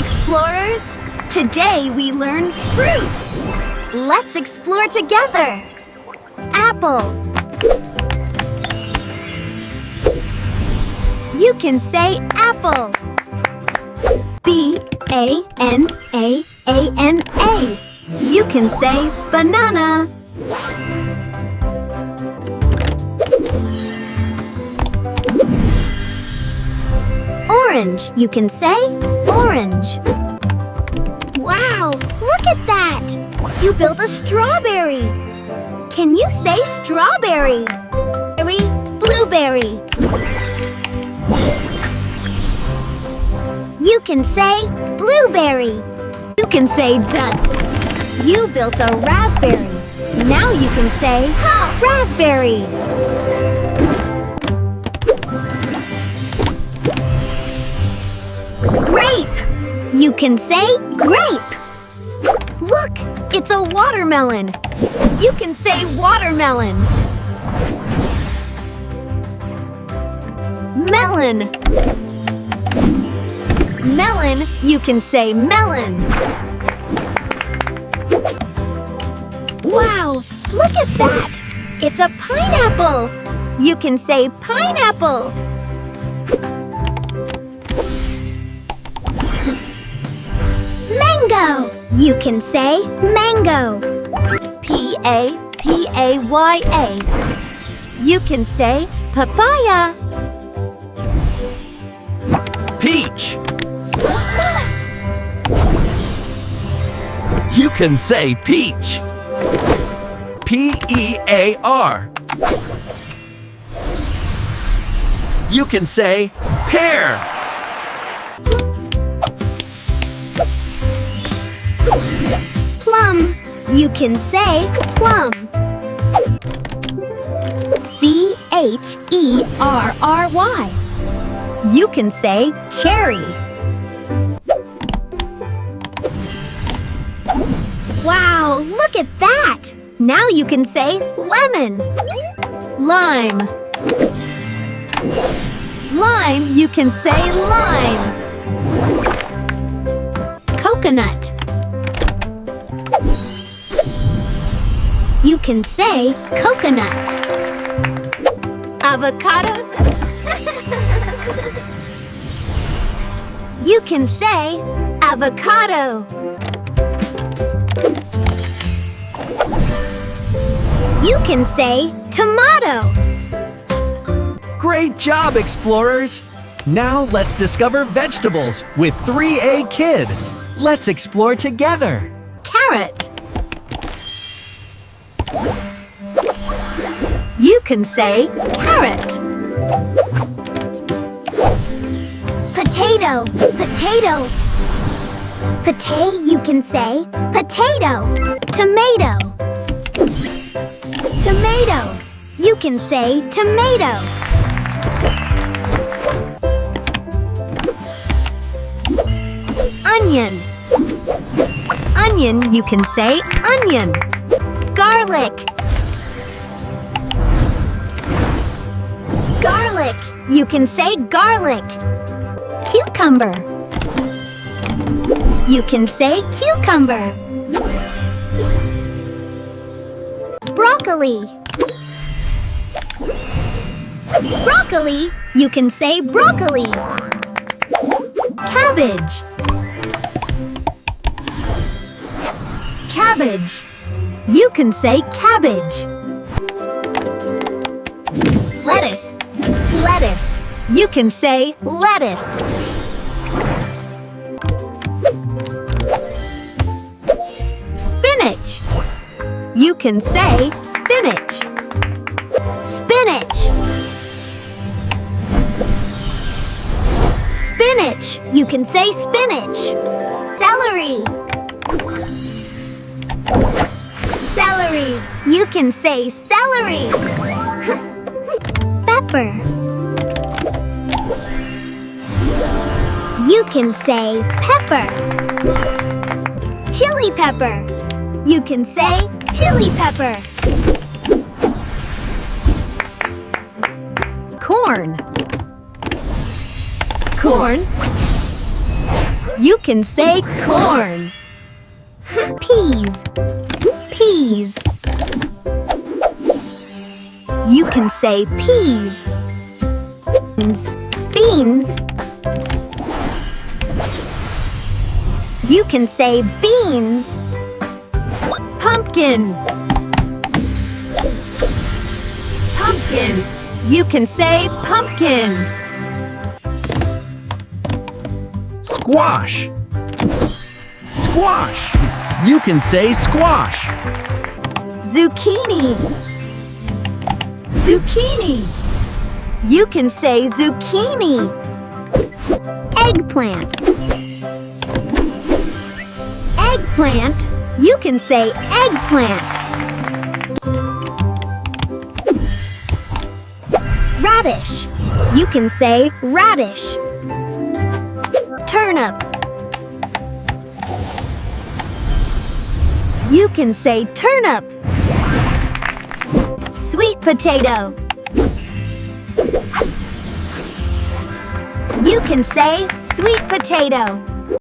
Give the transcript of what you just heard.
explorers! Today we learn fruits! Let's explore together! Apple. You can say apple. B-A-N-A-A-N-A. You can say banana. Orange. You can say orange. Wow! Look at that! You built a strawberry. Can you say strawberry? Blueberry. You can say blueberry. You can say duck. You built a raspberry. Now you can say raspberry. Grape. You can say grape. Look, it's a watermelon. You can say watermelon. Melon. Melon, you can say melon. Wow, look at that! It's a pineapple. You can say pineapple. Mango. You can say mango. P-A-P-A-Y-A. You can say papaya. Peach. You can say peach. P-E-A-R. You can say pear. Plum. You can say plum. C-H-E-R-R-Y. You can say cherry. Wow, look at that! Now you can say lemon. Lime. Lime, you can say lime. Coconut. You can say coconut. Avocado. You can say avocado. You can say tomato. Great job, explorers! Now let's discover vegetables with 3A Kid. Let's explore together. Carrot. You can say carrot. Potato. Potato. You can say potato. Tomato. Tomato. You can say tomato. Onion. Onion, you can say onion. Garlic. Garlic, you can say garlic. Cucumber. You can say cucumber. Broccoli. Broccoli, you can say broccoli. Cabbage. Cabbage, you can say cabbage. Lettuce. Lettuce, you can say lettuce. Spinach. You can say spinach. Spinach. Spinach. You can say spinach. Celery. Celery. You can say celery. Pepper. You can say pepper. Chili pepper. You can say chili pepper. Corn. Corn. You can say corn. Peas. Peas. You can say peas. Beans. Beans. You can say beans. Pumpkin. Pumpkin. You can say pumpkin. Squash. Squash. You can say squash. Zucchini. Zucchini. You can say zucchini. Eggplant. Eggplant. You can say eggplant. Radish. You can say radish. Turnip. You can say turnip. Sweet potato. You can say sweet potato.